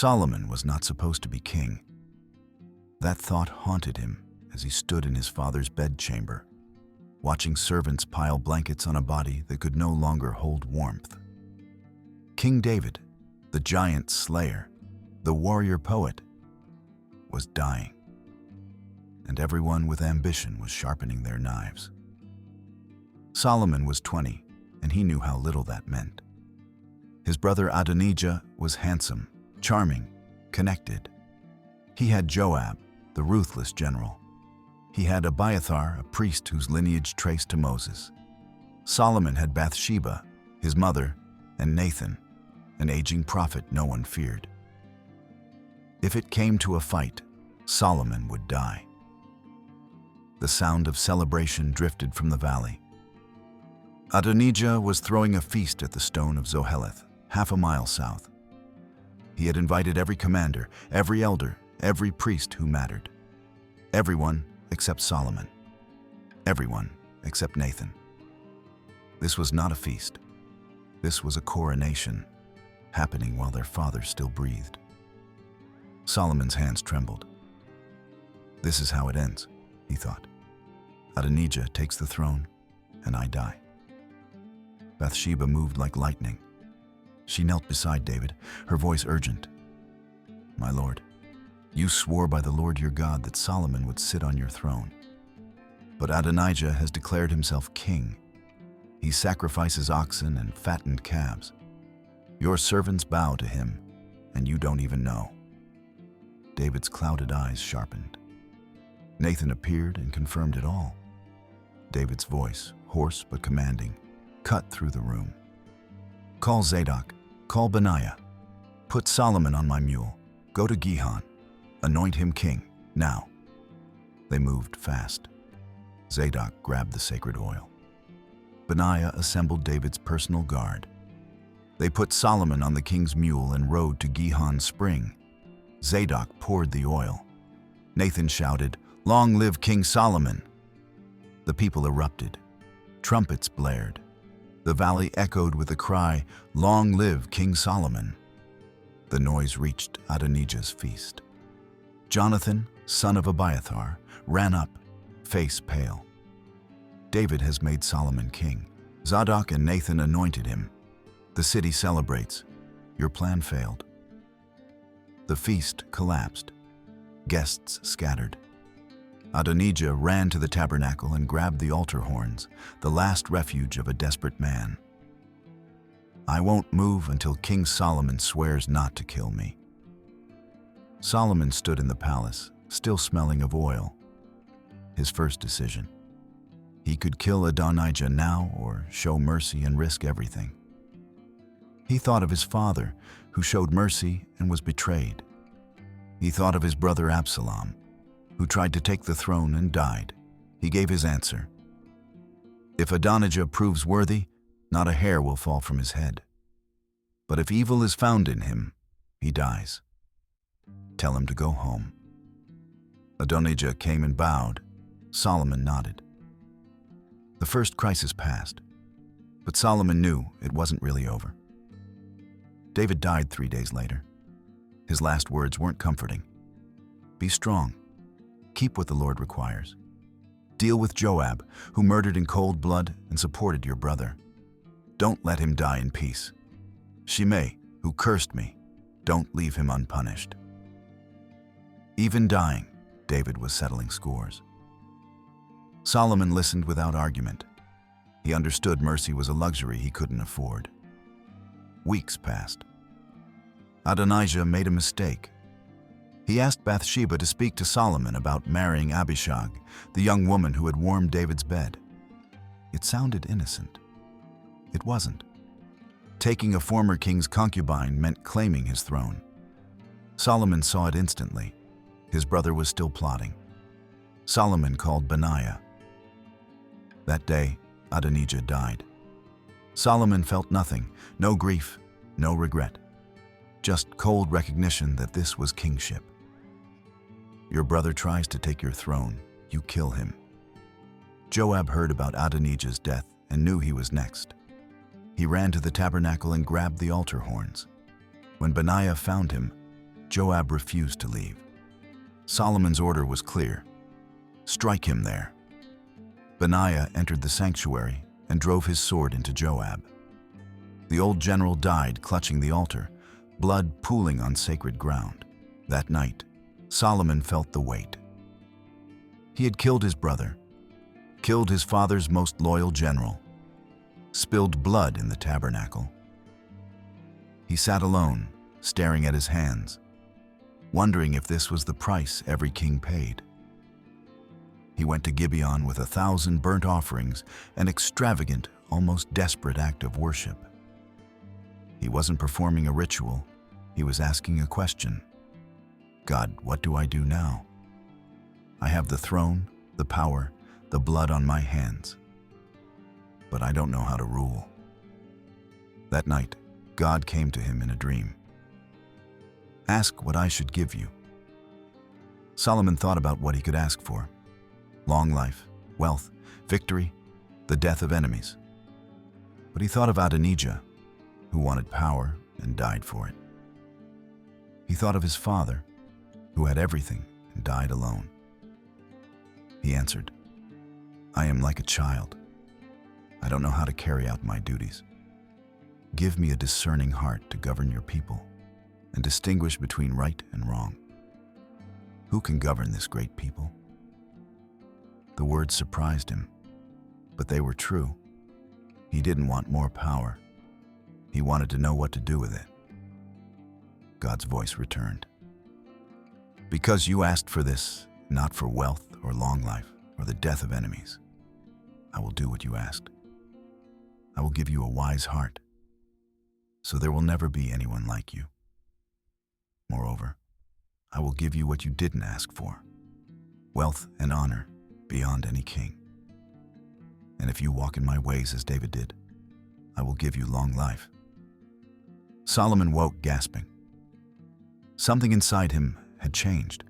Solomon was not supposed to be king. That thought haunted him as he stood in his father's bedchamber, watching servants pile blankets on a body that could no longer hold warmth. King David, the giant slayer, the warrior poet, was dying, and everyone with ambition was sharpening their knives. Solomon was 20, and he knew how little that meant. His brother Adonijah was handsome, charming, connected. He had Joab, the ruthless general. He had Abiathar, a priest whose lineage traced to Moses. Solomon had Bathsheba, his mother, and Nathan, an aging prophet no one feared. If it came to a fight, Solomon would die. The sound of celebration drifted from the valley. Adonijah was throwing a feast at the stone of Zoheleth, half a mile south. He had invited every commander, every elder, every priest who mattered. Everyone except Solomon. Everyone except Nathan. This was not a feast. This was a coronation, happening while their father still breathed. Solomon's hands trembled. This is how it ends, he thought. Adonijah takes the throne, and I die. Bathsheba moved like lightning. She knelt beside David, her voice urgent. My lord, you swore by the Lord your God that Solomon would sit on your throne. But Adonijah has declared himself king. He sacrifices oxen and fattened calves. Your servants bow to him, and you don't even know. David's clouded eyes sharpened. Nathan appeared and confirmed it all. David's voice, hoarse but commanding, cut through the room. Call Zadok, call Benaiah. Put Solomon on my mule. Go to Gihon. Anoint him king, now. They moved fast. Zadok grabbed the sacred oil. Benaiah assembled David's personal guard. They put Solomon on the king's mule and rode to Gihon Spring. Zadok poured the oil. Nathan shouted, "Long live King Solomon!" The people erupted. Trumpets blared. The valley echoed with the cry, "Long live King Solomon!" The noise reached Adonijah's feast. Jonathan, son of Abiathar, ran up, face pale. David has made Solomon king. Zadok and Nathan anointed him. The city celebrates. Your plan failed. The feast collapsed. Guests scattered. Adonijah ran to the tabernacle and grabbed the altar horns, the last refuge of a desperate man. I won't move until King Solomon swears not to kill me. Solomon stood in the palace, still smelling of oil. His first decision. He could kill Adonijah now or show mercy and risk everything. He thought of his father, who showed mercy and was betrayed. He thought of his brother Absalom, who tried to take the throne and died. He gave his answer. If Adonijah proves worthy, not a hair will fall from his head. But if evil is found in him, he dies. Tell him to go home. Adonijah came and bowed. Solomon nodded. The first crisis passed, but Solomon knew it wasn't really over. David died 3 days later. His last words weren't comforting. Be strong. Keep what the Lord requires. Deal with Joab, who murdered in cold blood and supported your brother. Don't let him die in peace. Shimei, who cursed me, don't leave him unpunished. Even dying, David was settling scores. Solomon listened without argument. He understood mercy was a luxury he couldn't afford. Weeks passed. Adonijah made a mistake. He asked Bathsheba to speak to Solomon about marrying Abishag, the young woman who had warmed David's bed. It sounded innocent. It wasn't. Taking a former king's concubine meant claiming his throne. Solomon saw it instantly. His brother was still plotting. Solomon called Benaiah. That day, Adonijah died. Solomon felt nothing, no grief, no regret. Just cold recognition that this was kingship. Your brother tries to take your throne, you kill him. Joab heard about Adonijah's death and knew he was next. He ran to the tabernacle and grabbed the altar horns. When Benaiah found him, Joab refused to leave. Solomon's order was clear: strike him there. Benaiah entered the sanctuary and drove his sword into Joab. The old general died clutching the altar, blood pooling on sacred ground. That night, Solomon felt the weight. He had killed his brother, killed his father's most loyal general, spilled blood in the tabernacle. He sat alone, staring at his hands, wondering if this was the price every king paid. He went to Gibeon with 1,000 burnt offerings, an extravagant, almost desperate act of worship. He wasn't performing a ritual, he was asking a question. God, what do I do now? I have the throne, the power, the blood on my hands, but I don't know how to rule. That night, God came to him in a dream. Ask what I should give you. Solomon thought about what he could ask for: long life, wealth, victory, the death of enemies. But he thought of Adonijah, who wanted power and died for it. He thought of his father, who had everything and died alone. He answered, I am like a child. I don't know how to carry out my duties. Give me a discerning heart to govern your people and distinguish between right and wrong. Who can govern this great people? The words surprised him, but they were true. He didn't want more power. He wanted to know what to do with it. God's voice returned. Because you asked for this, not for wealth or long life or the death of enemies, I will do what you asked. I will give you a wise heart, so there will never be anyone like you. Moreover, I will give you what you didn't ask for: wealth and honor beyond any king. And if you walk in my ways as David did, I will give you long life. Solomon woke gasping. Something inside him had changed,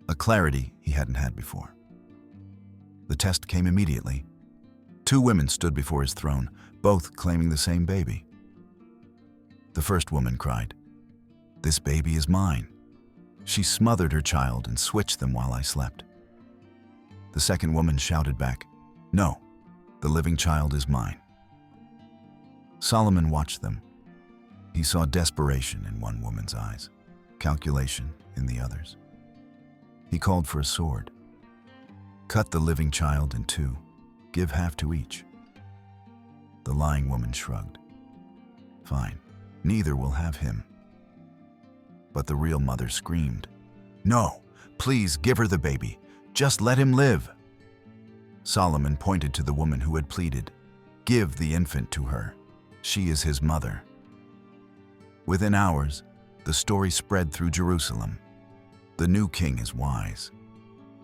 a clarity he hadn't had before. The test came immediately. 2 women stood before his throne, both claiming the same baby. The first woman cried, "This baby is mine." She smothered her child and switched them while I slept. The second woman shouted back, "No, the living child is mine." Solomon watched them. He saw desperation in one woman's eyes, calculation in the other's. He called for a sword. Cut the living child in 2, give half to each. The lying woman shrugged. Fine, neither will have him. But the real mother screamed, "No, please give her the baby. Just let him live." Solomon pointed to the woman who had pleaded, "Give the infant to her. She is his mother." Within hours, the story spread through Jerusalem. The new king is wise.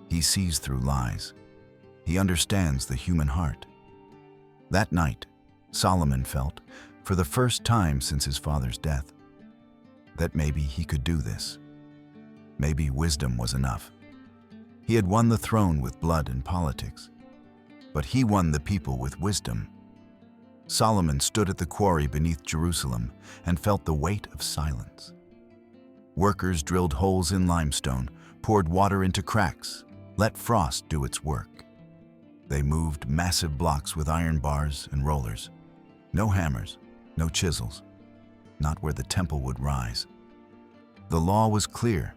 He sees through lies. He understands the human heart. That night, Solomon felt, for the first time since his father's death, that maybe he could do this. Maybe wisdom was enough. He had won the throne with blood and politics, but he won the people with wisdom. Solomon stood at the quarry beneath Jerusalem and felt the weight of silence. Workers drilled holes in limestone, poured water into cracks, let frost do its work. They moved massive blocks with iron bars and rollers. No hammers, no chisels, not where the temple would rise. The law was clear.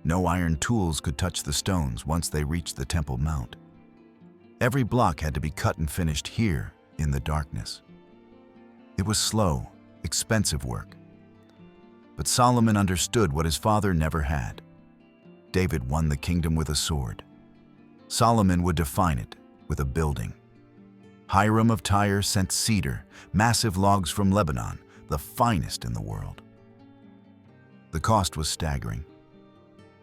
No iron tools could touch the stones once they reached the Temple Mount. Every block had to be cut and finished here in the darkness. It was slow, expensive work. But Solomon understood what his father never had. David won the kingdom with a sword. Solomon would define it with a building. Hiram of Tyre sent cedar, massive logs from Lebanon, the finest in the world. The cost was staggering.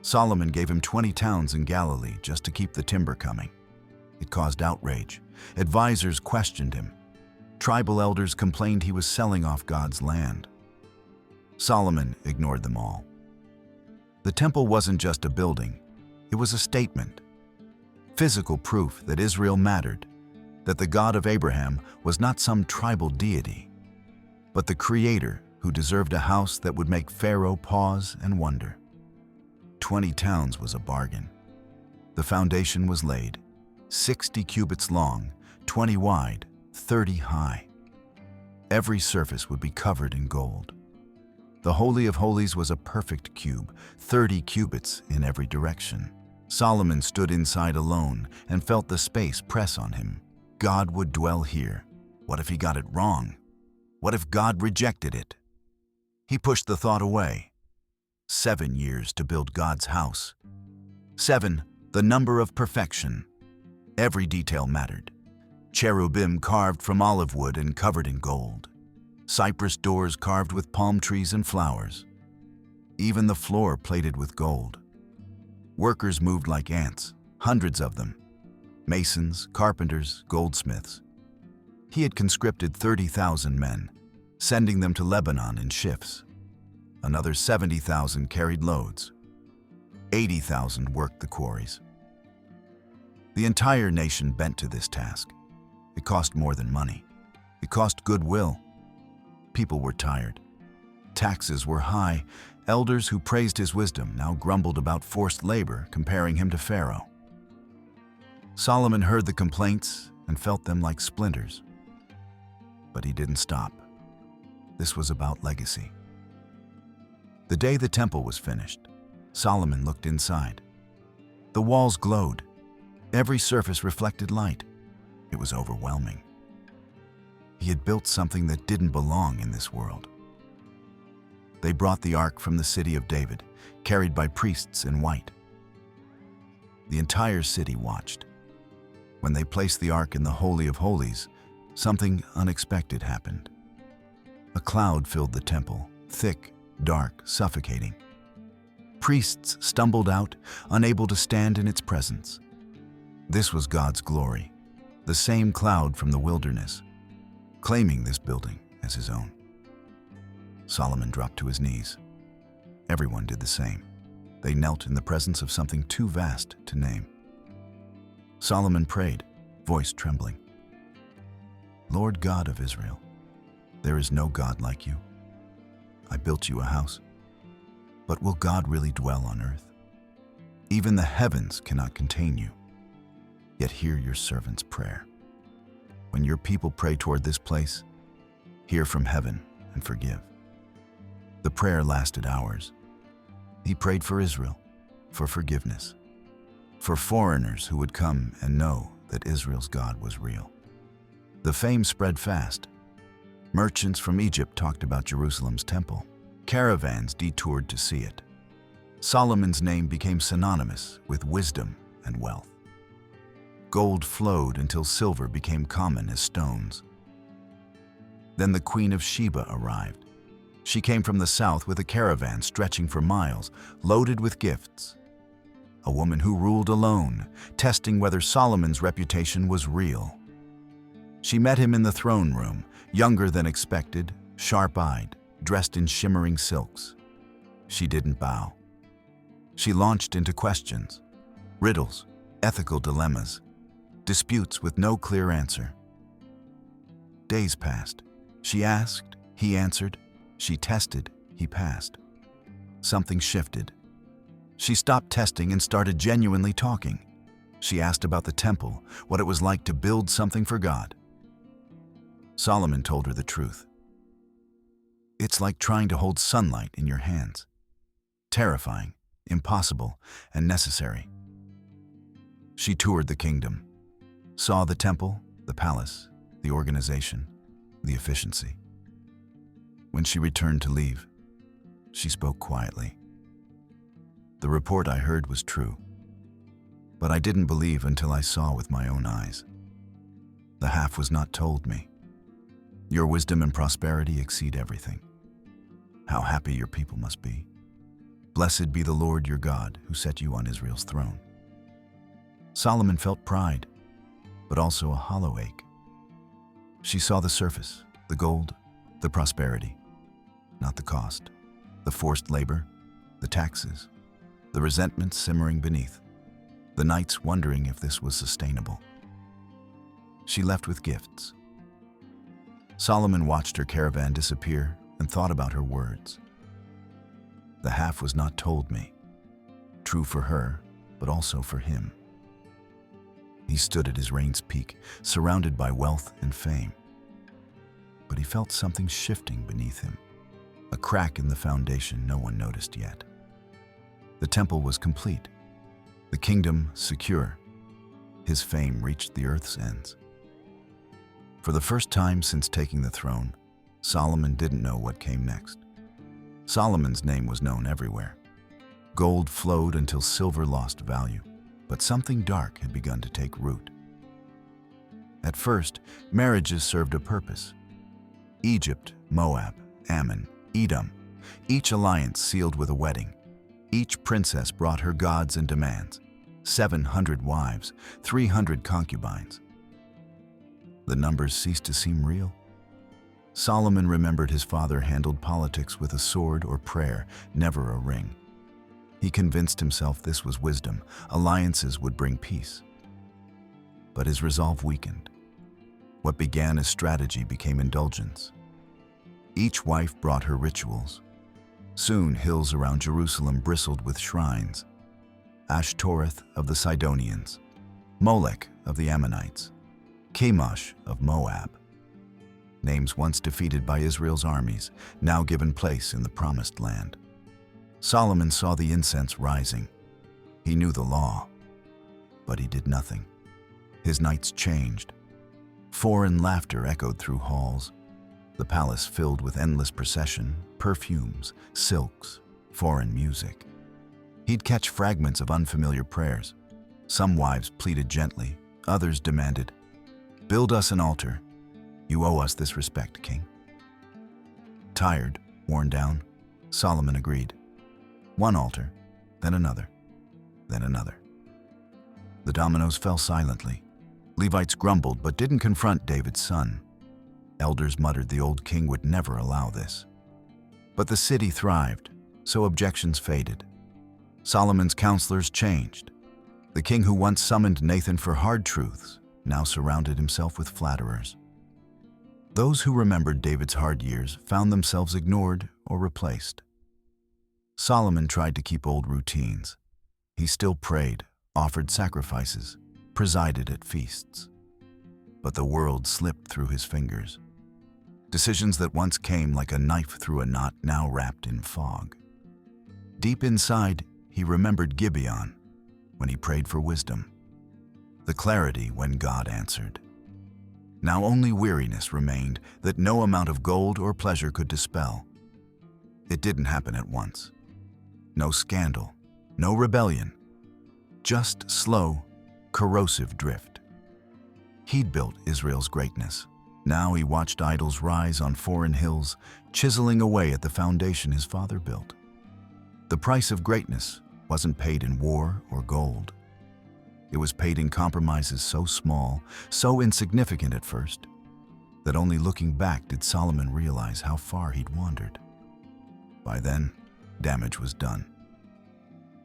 Solomon gave him 20 towns in Galilee just to keep the timber coming. It caused outrage. Advisors questioned him. Tribal elders complained he was selling off God's land. Solomon ignored them all. The temple wasn't just a building, it was a statement. Physical proof that Israel mattered, that the God of Abraham was not some tribal deity, but the creator who deserved a house that would make Pharaoh pause and wonder. 20 towns was a bargain. The foundation was laid, 60 cubits long, 20 wide, 30 high. Every surface would be covered in gold. The Holy of Holies was a perfect cube, 30 cubits in every direction. Solomon stood inside alone and felt the space press on him. God would dwell here. What if he got it wrong? What if God rejected it? He pushed the thought away. 7 years to build God's house. 7, the number of perfection. Every detail mattered. Cherubim carved from olive wood and covered in gold. Cypress doors carved with palm trees and flowers. Even the floor plated with gold. Workers moved like ants, hundreds of them. Masons, carpenters, goldsmiths. He had conscripted 30,000 men, sending them to Lebanon in shifts. Another 70,000 carried loads. 80,000 worked the quarries. The entire nation bent to this task. It cost more than money. It cost goodwill. People were tired. Taxes were high. Elders who praised his wisdom now grumbled about forced labor, comparing him to Pharaoh. Solomon heard the complaints and felt them like splinters. But he didn't stop. This was about legacy. The day the temple was finished, Solomon looked inside. The walls glowed. Every surface reflected light. It was overwhelming. He had built something that didn't belong in this world. They brought the ark from the city of David, carried by priests in white. The entire city watched. When they placed the ark in the Holy of Holies, something unexpected happened. A cloud filled the temple, thick, dark, suffocating. Priests stumbled out, unable to stand in its presence. This was God's glory, the same cloud from the wilderness, claiming this building as his own. Solomon dropped to his knees. Everyone did the same. They knelt in the presence of something too vast to name. Solomon prayed, voice trembling. Lord God of Israel, there is no God like you. I built you a house, but will God really dwell on earth? Even the heavens cannot contain you. Yet hear your servant's prayer. When your people pray toward this place, hear from heaven and forgive. The prayer lasted hours. He prayed for Israel, for forgiveness, for foreigners who would come and know that Israel's God was real. The fame spread fast. Merchants from Egypt talked about Jerusalem's temple. Caravans detoured to see it. Solomon's name became synonymous with wisdom and wealth. Gold flowed until silver became common as stones. Then the Queen of Sheba arrived. She came from the south with a caravan stretching for miles, loaded with gifts. A woman who ruled alone, testing whether Solomon's reputation was real. She met him in the throne room, younger than expected, sharp-eyed, dressed in shimmering silks. She didn't bow. She launched into questions, riddles, ethical dilemmas, disputes with no clear answer. Days passed. She asked, he answered. She tested, he passed. Something shifted. She stopped testing and started genuinely talking. She asked about the temple, what it was like to build something for God. Solomon told her the truth. It's like trying to hold sunlight in your hands. Terrifying, impossible, and necessary. She toured the kingdom, saw the temple, the palace, the organization, the efficiency. When she returned to leave, she spoke quietly. The report I heard was true, but I didn't believe until I saw with my own eyes. The half was not told me. Your wisdom and prosperity exceed everything. How happy your people must be. Blessed be the Lord your God who set you on Israel's throne. Solomon felt pride, but also a hollow ache. She saw the surface, the gold, the prosperity, not the cost, the forced labor, the taxes, the resentment simmering beneath, the nights wondering if this was sustainable. She left with gifts. Solomon watched her caravan disappear and thought about her words. The half was not told me, true for her, but also for him. He stood at his reign's peak, surrounded by wealth and fame. But he felt something shifting beneath him, a crack in the foundation no one noticed yet. The temple was complete, the kingdom secure. His fame reached the earth's ends. For the first time since taking the throne, Solomon didn't know what came next. Solomon's name was known everywhere. Gold flowed until silver lost value, but something dark had begun to take root. At first, marriages served a purpose. Egypt, Moab, Ammon, Edom, each alliance sealed with a wedding. Each princess brought her gods and demands. 700 wives, 300 concubines. The numbers ceased to seem real. Solomon remembered his father handled politics with a sword or prayer, never a ring. He convinced himself this was wisdom. Alliances would bring peace. But his resolve weakened. What began as strategy became indulgence. Each wife brought her rituals. Soon hills around Jerusalem bristled with shrines. Ashtoreth of the Sidonians, Molech of the Ammonites, Chemosh of Moab. Names once defeated by Israel's armies, now given place in the Promised Land. Solomon saw the incense rising. He knew the law, but he did nothing. His nights changed. Foreign laughter echoed through halls. The palace filled with endless procession, perfumes, silks, foreign music. He'd catch fragments of unfamiliar prayers. Some wives pleaded gently, others demanded, "Build us an altar. You owe us this respect, king." Tired, worn down, Solomon agreed. One altar, then another, then another. The dominoes fell silently. Levites grumbled but didn't confront David's son. Elders muttered the old king would never allow this. But the city thrived, so objections faded. Solomon's counselors changed. The king who once summoned Nathan for hard truths now surrounded himself with flatterers. Those who remembered David's hard years found themselves ignored or replaced. Solomon tried to keep old routines. He still prayed, offered sacrifices, presided at feasts. But the world slipped through his fingers. Decisions that once came like a knife through a knot now wrapped in fog. Deep inside, he remembered Gibeon, when he prayed for wisdom. The clarity when God answered. Now only weariness remained that no amount of gold or pleasure could dispel. It didn't happen at once. No scandal, no rebellion, just slow, corrosive drift. He'd built Israel's greatness. Now he watched idols rise on foreign hills, chiseling away at the foundation his father built. The price of greatness wasn't paid in war or gold. It was paid in compromises so small, so insignificant at first, that only looking back did Solomon realize how far he'd wandered. By then, damage was done.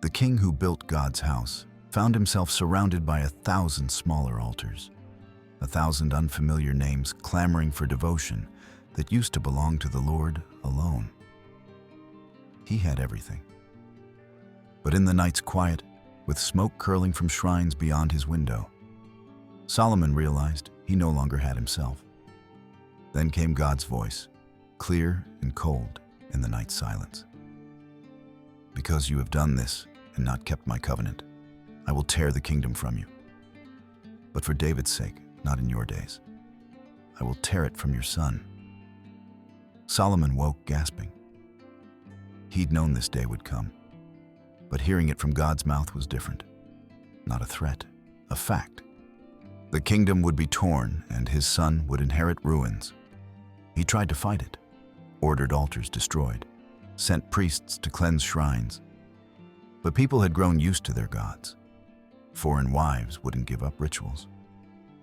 The king who built God's house found himself surrounded by 1,000 smaller altars, 1,000 unfamiliar names clamoring for devotion that used to belong to the Lord alone. He had everything. But in the night's quiet, with smoke curling from shrines beyond his window, Solomon realized he no longer had himself. Then came God's voice, clear and cold in the night silence. "Because you have done this and not kept my covenant, I will tear the kingdom from you. But for David's sake, not in your days. I will tear it from your son." Solomon woke gasping. He'd known this day would come, but hearing it from God's mouth was different. Not a threat, a fact. The kingdom would be torn and his son would inherit ruins. He tried to fight it, ordered altars destroyed, sent priests to cleanse shrines. But people had grown used to their gods. Foreign wives wouldn't give up rituals.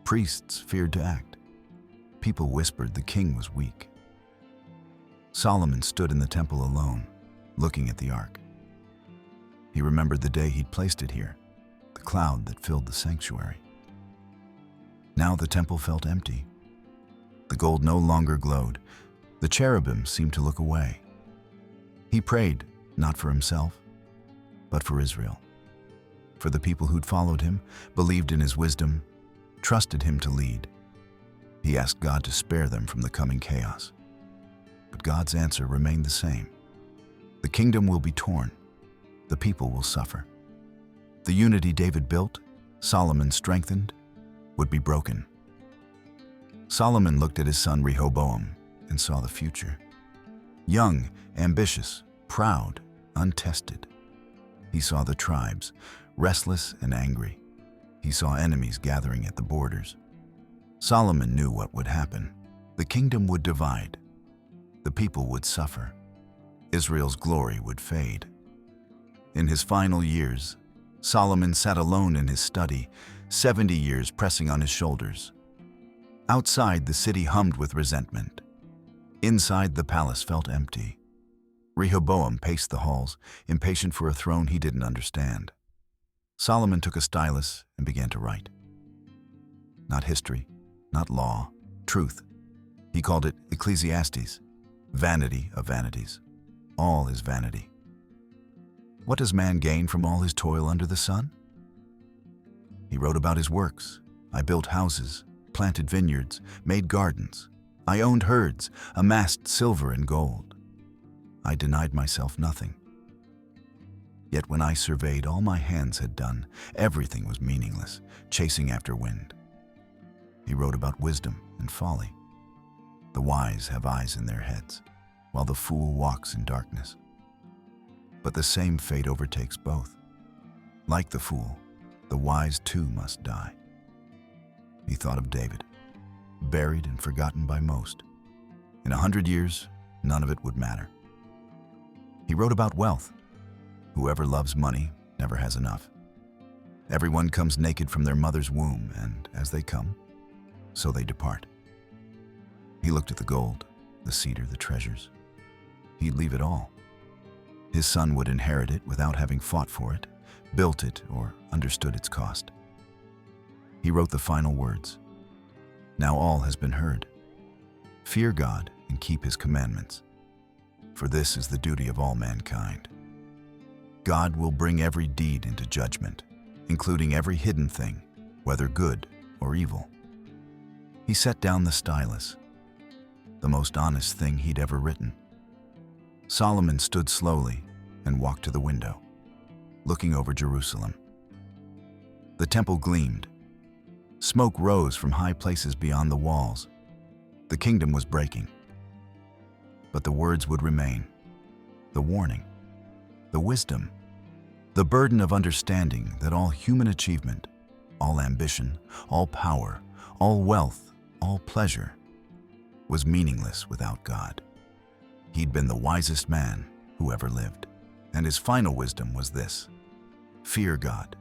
Priests feared to act. People whispered the king was weak. Solomon stood in the temple alone, looking at the ark. He remembered the day he'd placed it here, the cloud that filled the sanctuary. Now the temple felt empty. The gold no longer glowed. The cherubim seemed to look away. He prayed, not for himself, but for Israel. For the people who'd followed him, believed in his wisdom, trusted him to lead. He asked God to spare them from the coming chaos. But God's answer remained the same. The kingdom will be torn. The people will suffer. The unity David built, Solomon strengthened, would be broken. Solomon looked at his son Rehoboam and saw the future. Young, ambitious, proud, untested. He saw the tribes, restless and angry. He saw enemies gathering at the borders. Solomon knew what would happen. The kingdom would divide. The people would suffer. Israel's glory would fade. In his final years, Solomon sat alone in his study, 70 years pressing on his shoulders. Outside, the city hummed with resentment. Inside, the palace felt empty. Rehoboam paced the halls, impatient for a throne he didn't understand. Solomon took a stylus and began to write. Not history, not law, truth. He called it Ecclesiastes, vanity of vanities. All is vanity. What does man gain from all his toil under the sun? He wrote about his works. I built houses, planted vineyards, made gardens. I owned herds, amassed silver and gold. I denied myself nothing. Yet when I surveyed all my hands had done, everything was meaningless, chasing after wind. He wrote about wisdom and folly. The wise have eyes in their heads, while the fool walks in darkness. But the same fate overtakes both. Like the fool, the wise too must die. He thought of David, buried and forgotten by most. In 100 years, none of it would matter. He wrote about wealth. Whoever loves money never has enough. Everyone comes naked from their mother's womb, and as they come, so they depart. He looked at the gold, the cedar, the treasures. He'd leave it all. His son would inherit it without having fought for it, built it, or understood its cost. He wrote the final words. Now all has been heard. Fear God and keep his commandments, for this is the duty of all mankind. God will bring every deed into judgment, including every hidden thing, whether good or evil. He set down the stylus, the most honest thing he'd ever written. Solomon stood slowly and walked to the window, looking over Jerusalem. The temple gleamed. Smoke rose from high places beyond the walls. The kingdom was breaking. But the words would remain, the warning, the wisdom, the burden of understanding that all human achievement, all ambition, all power, all wealth, all pleasure, was meaningless without God. He'd been the wisest man who ever lived, and his final wisdom was this: fear God,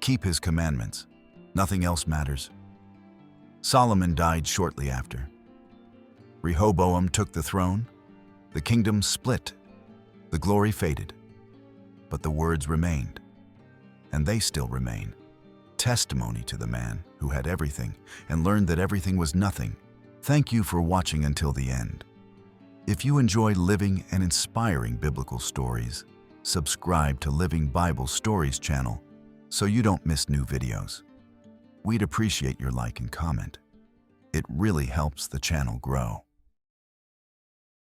keep his commandments, nothing else matters. Solomon died shortly after. Rehoboam took the throne, the kingdom split, the glory faded, but the words remained, and they still remain, testimony to the man who had everything and learned that everything was nothing. Thank you for watching until the end. If you enjoy living and inspiring biblical stories, subscribe to Living Bible Stories channel so you don't miss new videos. We'd appreciate your like and comment. It really helps the channel grow.